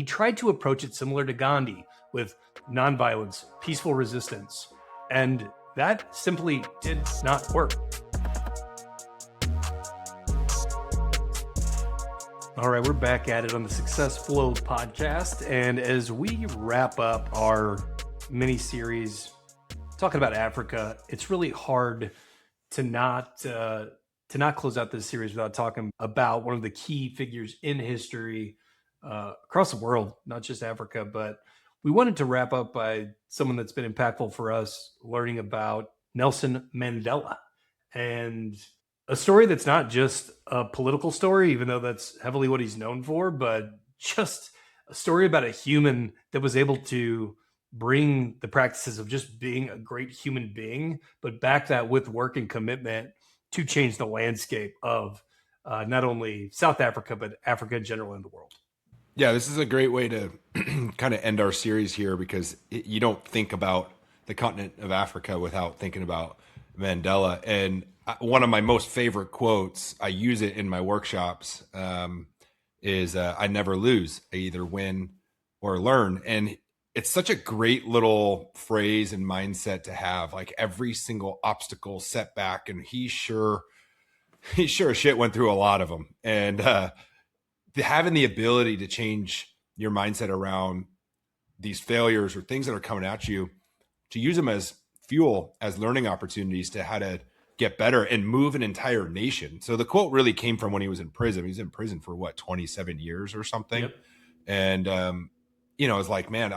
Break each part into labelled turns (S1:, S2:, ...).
S1: He tried to approach it similar to Gandhi, with nonviolence, peaceful resistance, and that simply did not work. All right, we're back at it on the Success Flow podcast, and as we wrap up our mini-series talking about Africa, it's really hard to not close out this series without talking about one of the key figures in history across the world, not just Africa. But we wanted to wrap up by someone that's been impactful for us, learning about Nelson Mandela, and a story that's not just a political story, even though that's heavily what he's known for, but just a story about a human that was able to bring the practices of just being a great human being, but back that with work and commitment to change the landscape of not only South Africa, but Africa in general in the world.
S2: Yeah, this is a great way to kind of end our series here, because you don't think about the continent of Africa without thinking about Mandela. And one of my most favorite quotes, I use it in my workshops, is I never lose. I either win or learn. And it's such a great little phrase and mindset to have, like every single obstacle, setback. And he sure as shit went through a lot of them. And having the ability to change your mindset around these failures or things that are coming at you, to use them as fuel, as learning opportunities to how to get better and move an entire nation. So the quote really came from when he was in prison. He was in prison for 27 years or something. Yep. And, it's like, man,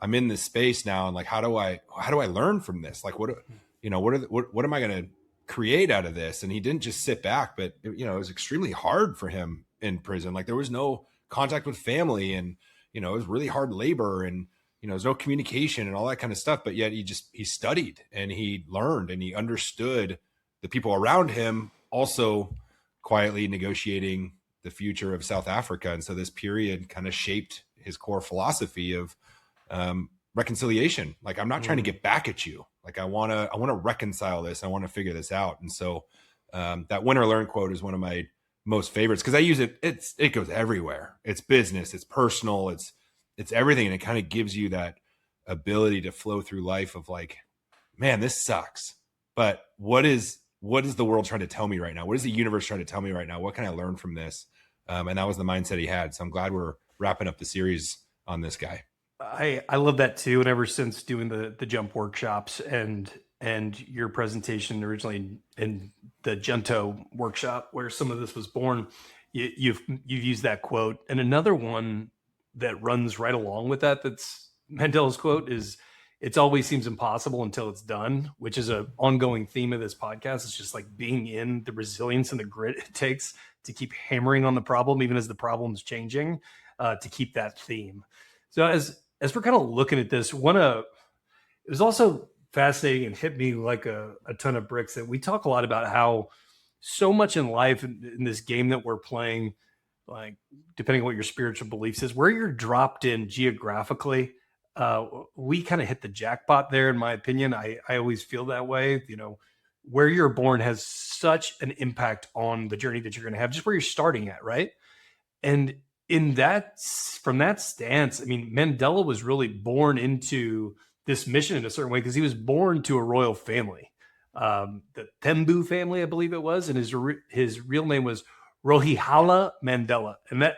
S2: I'm in this space now. And like, how do I learn from this? Like, what am I going to create out of this? And he didn't just sit back, but it was extremely hard for him in prison. Like there was no contact with family, and, it was really hard labor, and, there's no communication and all that kind of stuff. But yet he studied and he learned and he understood the people around him, also quietly negotiating the future of South Africa. And so this period kind of shaped his core philosophy of reconciliation. Like, I'm not trying to get back at you. Like I want to reconcile this. I want to figure this out. And so that win or learn quote is one of my most favorites, because I use it. It goes everywhere. It's business, it's personal, it's everything. And it kind of gives you that ability to flow through life of like, man, this sucks, but what is the world trying to tell me right now? What is the universe trying to tell me right now? What can I learn from this? And that was the mindset he had. So I'm glad we're wrapping up the series on this guy.
S1: I love that too. And ever since doing the jump workshops and your presentation originally in the Junto workshop, where some of this was born, you've used that quote. And another one that runs right along with that, that's Mandela's quote, is "It always seems impossible until it's done," which is an ongoing theme of this podcast. It's just like being in the resilience and the grit it takes to keep hammering on the problem, even as the problem's changing, to keep that theme. So as we're kind of looking at this, it was also fascinating and hit me like a ton of bricks that we talk a lot about how so much in life, in this game that we're playing, like depending on what your spiritual beliefs is, where you're dropped in geographically, we kind of hit the jackpot there, in my opinion. I always feel that way. Where you're born has such an impact on the journey that you're going to have, just where you're starting at, right? And from that stance, I mean, Mandela was really born into this mission in a certain way, because he was born to a royal family, the Thembu family, I believe it was, and his real name was Rolihlahla Mandela, and that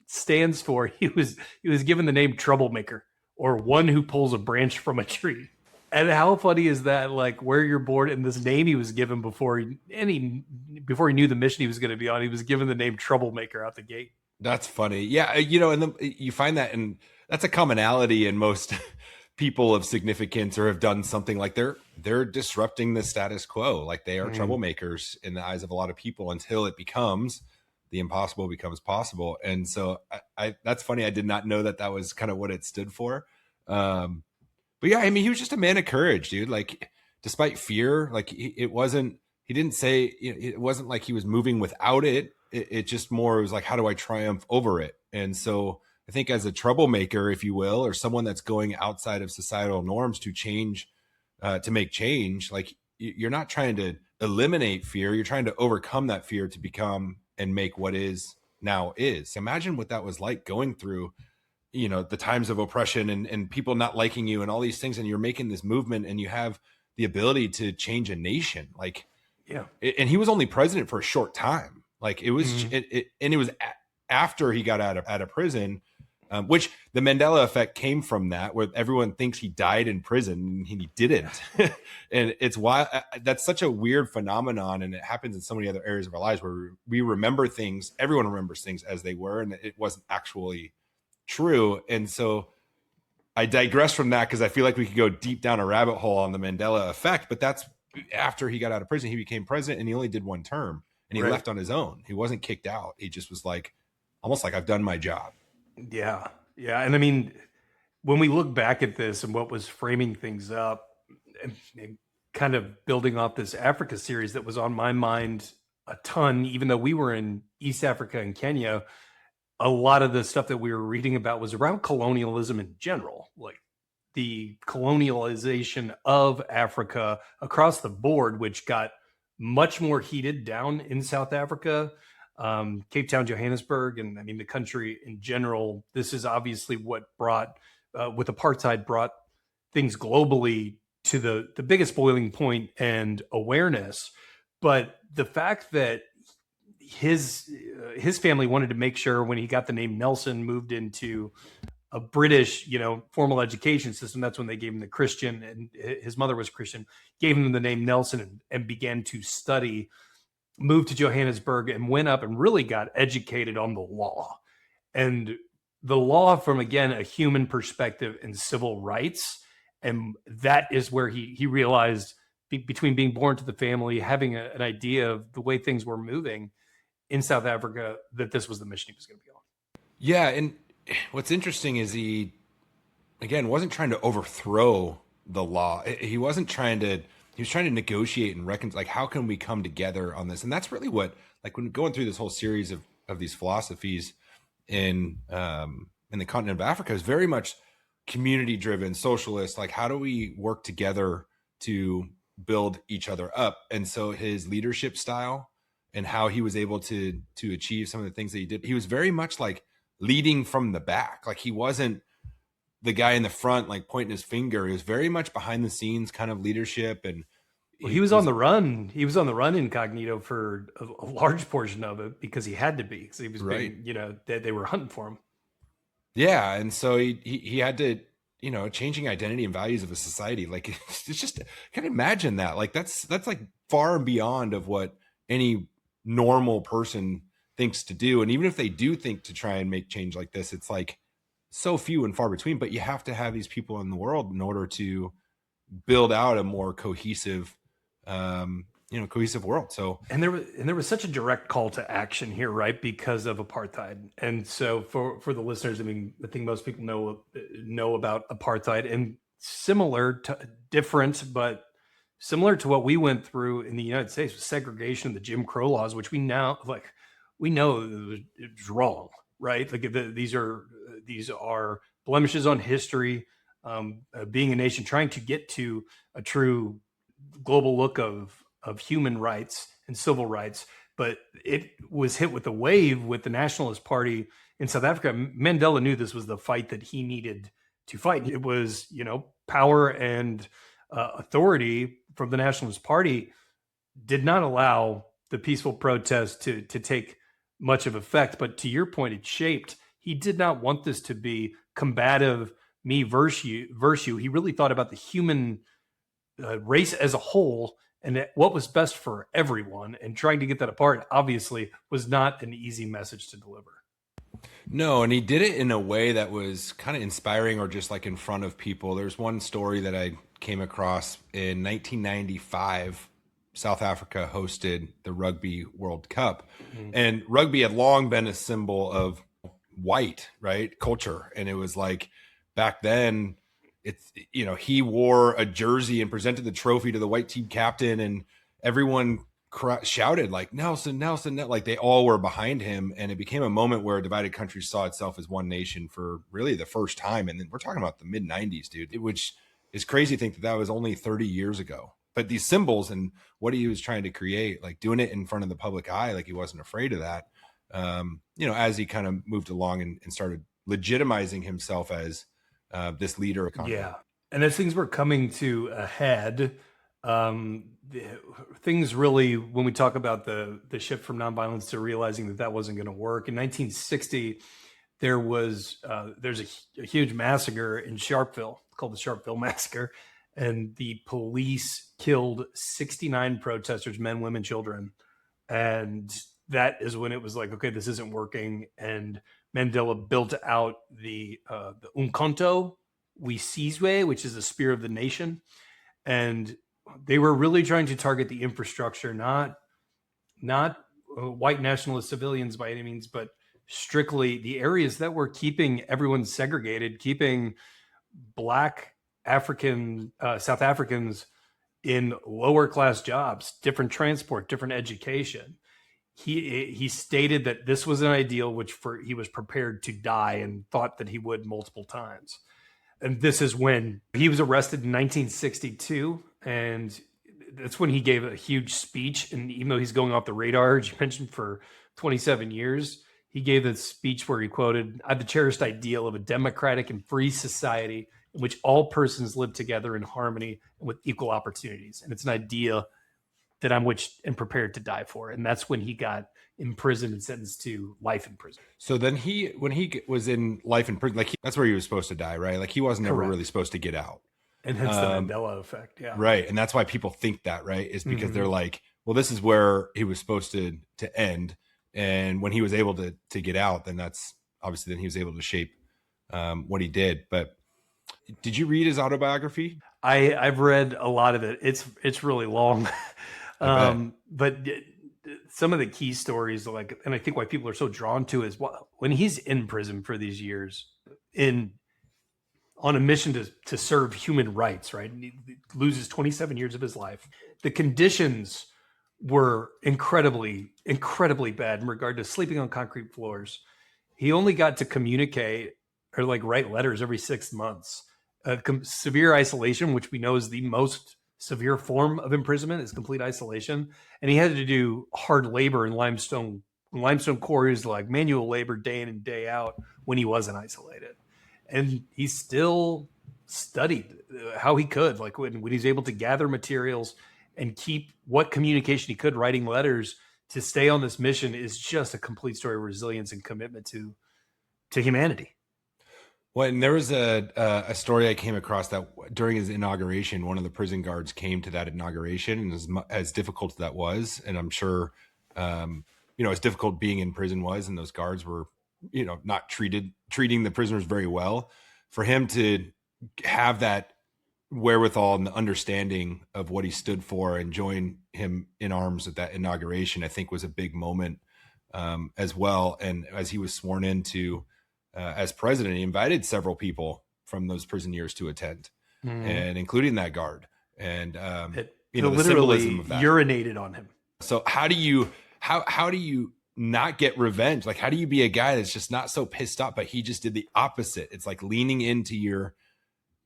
S1: stands for he was given the name Troublemaker, or one who pulls a branch from a tree. And how funny is that? Like, where you're born, and this name he was given before he knew the mission he was going to be on, he was given the name Troublemaker out the gate.
S2: That's funny. Yeah. And you find that, and that's a commonality in most people of significance, or have done something like they're disrupting the status quo. Like they are troublemakers in the eyes of a lot of people, until it becomes the impossible becomes possible. And so I that's funny. I did not know that was kind of what it stood for. But yeah, I mean, he was just a man of courage, dude. Like, despite fear, like it wasn't like he was moving without it. It just more was like, how do I triumph over it? And so I think as a troublemaker, if you will, or someone that's going outside of societal norms to change, to make change, like you're not trying to eliminate fear. You're trying to overcome that fear to become and make what is now is. Imagine what that was like, going through the times of oppression and people not liking you and all these things, and you're making this movement and you have the ability to change a nation. Like,
S1: Yeah.
S2: and he was only president for a short time. Like it was, and it was after he got out of prison, which the Mandela effect came from that, where everyone thinks he died in prison and he didn't. And it's why that's such a weird phenomenon. And it happens in so many other areas of our lives where we remember things, everyone remembers things as they were, and it wasn't actually true. And so I digress from that because I feel like we could go deep down a rabbit hole on the Mandela effect, but that's after he got out of prison, he became president and he only did one term and he left on his own. He wasn't kicked out. He just was like, almost like, I've done my job.
S1: Yeah. Yeah. And I mean, when we look back at this and what was framing things up and kind of building off this Africa series that was on my mind a ton, even though we were in East Africa and Kenya, a lot of the stuff that we were reading about was around colonialism in general, like the colonialization of Africa across the board, which got much more heated down in South Africa, Cape Town, Johannesburg, and I mean the country in general. This is obviously what brought, with apartheid, brought things globally to the biggest boiling point and awareness. But the fact that his family wanted to make sure when he got the name Nelson, moved into a British, formal education system. That's when they gave him the Christian, and his mother was Christian, gave him the name Nelson and began to study, moved to Johannesburg and went up and really got educated on the law. And the law from, again, a human perspective and civil rights. And that is where he realized between being born to the family, having an idea of the way things were moving in South Africa, that this was the mission he was going to be on.
S2: Yeah. And what's interesting is he, again, wasn't trying to overthrow the law. He was trying to negotiate and reconcile, like, how can we come together on this? And that's really what, like, when going through this whole series of these philosophies in the continent of Africa, is very much community driven, socialist. Like, how do we work together to build each other up? And so his leadership style and how he was able to achieve some of the things that he did, he was very much like leading from the back. Like, he wasn't the guy in the front, like pointing his finger. He was very much behind the scenes kind of leadership. And
S1: he was on the run. He was on the run incognito for a large portion of it because he had to be, because he was being, they were hunting for him.
S2: Yeah. And so he had to, changing identity and values of a society. Like, it's just, I can't imagine that. Like, that's like far and beyond of what any normal person thinks to do. And even if they do think to try and make change like this, it's like so few and far between. But you have to have these people in the world in order to build out a more cohesive world. So, and
S1: there was such a direct call to action here, right? Because of apartheid. And so for the listeners, I mean, I think most people know about apartheid, and different, but similar to what we went through in the United States with segregation and the Jim Crow laws, which we know it was wrong, right? Like, these are blemishes on history, being a nation trying to get to a true global look of human rights and civil rights. But it was hit with a wave with the Nationalist Party in South Africa. Mandela knew this was the fight that he needed to fight. It was, power and authority from the Nationalist Party did not allow the peaceful protest to take much of effect. But to your point, it shaped. He did not want this to be combative, me versus you. He really thought about the human race as a whole and what was best for everyone. And trying to get that apart, obviously, was not an easy message to deliver.
S2: No, and he did it in a way that was kind of inspiring, or just like in front of people. There's one story that I came across in 1995. South Africa hosted the Rugby World Cup, and rugby had long been a symbol of white, right, culture. And it was like, back then, it's, he wore a jersey and presented the trophy to the white team captain, and everyone shouted like, Nelson, Nelson, like they all were behind him. And it became a moment where a divided country saw itself as one nation for really the first time. And then we're talking about the mid 90s, dude, which is crazy to think that was only 30 years ago. But these symbols and what he was trying to create, like doing it in front of the public eye, like he wasn't afraid of that. As he kind of moved along and started legitimizing himself as this leader of continent.
S1: Yeah. And as things were coming to a head, things really, when we talk about the shift from nonviolence to realizing that that wasn't going to work, in 1960, there's a huge massacre in Sharpeville called the Sharpeville Massacre, and the police killed 69 protesters, men, women, children, and that is when it was like, okay, this isn't working. And Mandela built out the Umkhonto, Sizwe, which is the spear of the nation, and they were really trying to target the infrastructure, not white nationalist civilians by any means, but strictly the areas that were keeping everyone segregated, keeping Black South Africans in lower class jobs, different transport, different education. He stated that this was an ideal he was prepared to die and thought that he would multiple times. And this is when he was arrested in 1962, and that's when he gave a huge speech. And even though he's going off the radar, as you mentioned, for 27 years, he gave a speech where he quoted, "I have the cherished ideal of a democratic and free society in which all persons live together in harmony and with equal opportunities. And it's an idea that I'm prepared to die for." And that's when he got imprisoned and sentenced to life in prison.
S2: So then when he was in life in prison, that's where he was supposed to die, right? Like he wasn't ever really supposed to get out.
S1: And hence the Mandela effect. Yeah.
S2: Right. And that's why people think that, right? Is because they're like, well, this is where he was supposed to end. And when he was able to get out, then that's obviously then he was able to shape what he did. But did you read his autobiography?
S1: I've read a lot of it. It's really long. But some of the key stories, and I think why people are so drawn to is when he's in prison for these years on a mission to serve human rights, right? And he loses 27 years of his life. The conditions were incredibly, incredibly bad in regard to sleeping on concrete floors. He only got to communicate or write letters every 6 months. Severe isolation, which we know is the most severe form of imprisonment, is complete isolation. And he had to do hard labor in limestone quarries, like manual labor day in and day out when he wasn't isolated. And he still studied how he could, when he's able to gather materials and keep what communication he could, writing letters to stay on this mission, is just a complete story of resilience and commitment to humanity.
S2: Well, and there was a story I came across that during his inauguration, one of the prison guards came to that inauguration, and as difficult as that was, and I'm sure, as difficult being in prison was, and those guards were, not treating the prisoners very well, for him to have that wherewithal and the understanding of what he stood for and join him in arms at that inauguration, I think was a big moment as well. And as he was sworn into as president, he invited several people from those prison years to attend, and including that guard. And the
S1: literally
S2: symbolism of that.
S1: Urinated on him.
S2: So how do you not get revenge? Like, how do you be a guy that's just not so pissed off, but he just did the opposite? It's like leaning into your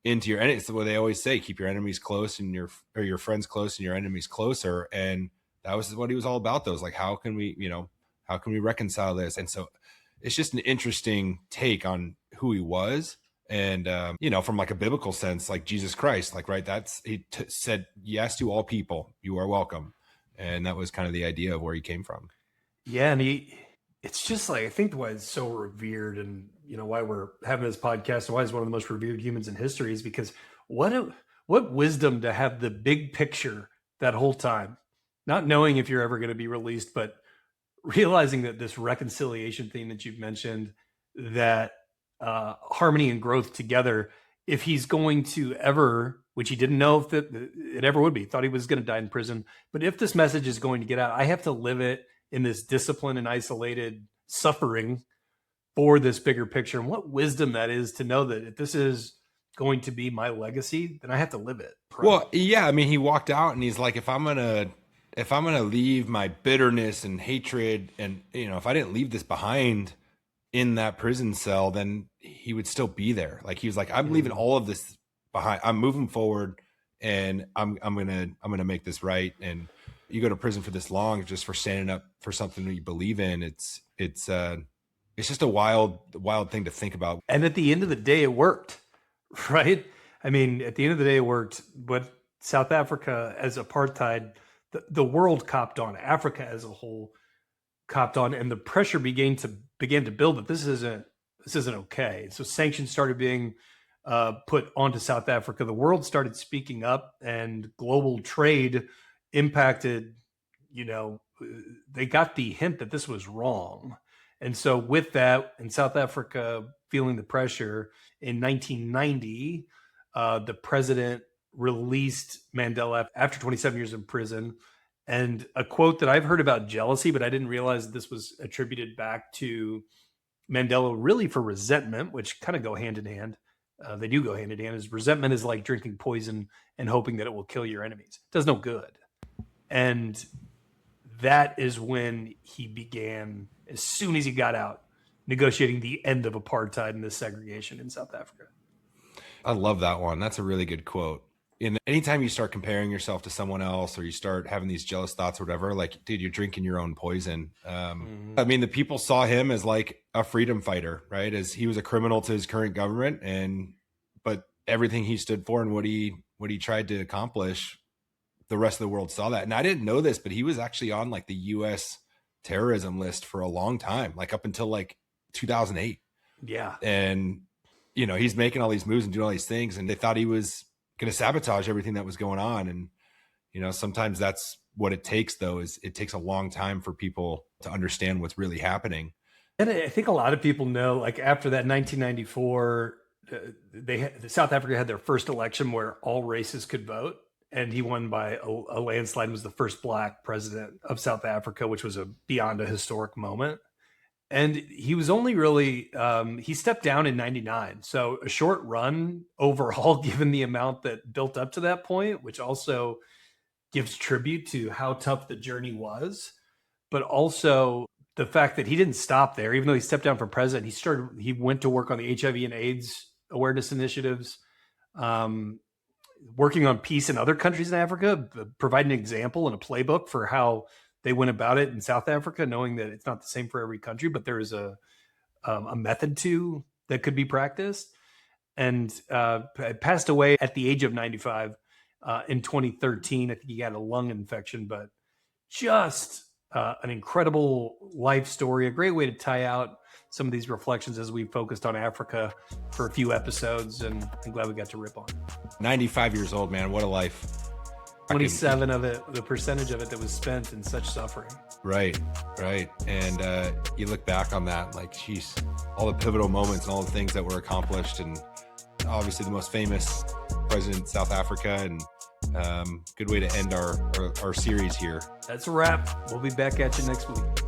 S2: enemies. It's what they always say: keep your enemies close and your friends close and your enemies closer. And that was what he was all about. Those how can we reconcile this? And so it's just an interesting take on who he was. And, from a biblical sense, like Jesus Christ, right. He said yes to all people. You are welcome. And that was kind of the idea of where he came from. Yeah.
S1: And it's just I think why it's so revered, and, why we're having this podcast and why he's one of the most revered humans in history, is because what wisdom to have the big picture that whole time, not knowing if you're ever going to be released, but realizing that this reconciliation thing that you've mentioned, that harmony and growth together, if he's going to ever, which he didn't know if it ever would be, thought he was going to die in prison, but if this message is going to get out, I have to live it in this discipline and isolated suffering for this bigger picture. And what wisdom that is, to know that if this is going to be my legacy, then I have to live it.
S2: Well, yeah. I mean, he walked out and he's like, if I'm going to leave my bitterness and hatred, and, if I didn't leave this behind in that prison cell, then he would still be there. Like, he was like, I'm leaving all of this behind. I'm moving forward, and I'm going to make this right. And you go to prison for this long just for standing up for something that you believe in. It's It's just a wild thing to think about.
S1: And at the end of the day, it worked, right? I mean, at the end of the day, it worked. But South Africa as apartheid, the world copped on, Africa as a whole copped on, and the pressure began to build that this isn't okay. So sanctions started being put onto South Africa. The world started speaking up, and global trade impacted. They got the hint that this was wrong. And so with that, in South Africa feeling the pressure, in 1990, the president released Mandela after 27 years in prison. And a quote that I've heard about jealousy, but I didn't realize that this was attributed back to Mandela really for resentment, which kind of go hand in hand. They do go hand in hand. Is resentment is like drinking poison and hoping that it will kill your enemies. It does no good. And that is when he began, as soon as he got out, negotiating the end of apartheid and the segregation in South Africa.
S2: I love that one. That's a really good quote. And anytime you start comparing yourself to someone else, or you start having these jealous thoughts or whatever, like, dude, you're drinking your own poison. I mean, the people saw him as like a freedom fighter, right? As he was a criminal to his current government, but everything he stood for and what he tried to accomplish, the rest of the world saw that. And I didn't know this, but he was actually on like the US terrorism list for a long time, like up until like 2008.
S1: Yeah.
S2: And, he's making all these moves and doing all these things, and they thought he was going to sabotage everything that was going on. And, sometimes that's what it takes, though, is it takes a long time for people to understand what's really happening.
S1: And I think a lot of people know, like after that 1994, South Africa had their first election where all races could vote. And he won by a landslide, was the first Black president of South Africa, which was beyond a historic moment. And he was only really, he stepped down in 99. So a short run overall, given the amount that built up to that point, which also gives tribute to how tough the journey was. But also the fact that he didn't stop there, even though he stepped down from president, he went to work on the HIV and AIDS awareness initiatives, working on peace in other countries in Africa, providing an example and a playbook for how they went about it in South Africa, knowing that it's not the same for every country, but there is a method to that could be practiced. And passed away at the age of 95 in 2013. I think he had a lung infection, but just an incredible life story, a great way to tie out some of these reflections as we focused on Africa for a few episodes, and I'm glad we got to rip on.
S2: 95 years old, man. What a life.
S1: 27 of it, the percentage of it that was spent in such suffering.
S2: Right. And you look back on that, like, geez, all the pivotal moments and all the things that were accomplished, and obviously the most famous president in South Africa, and good way to end our series here.
S1: That's a wrap. We'll be back at you next week.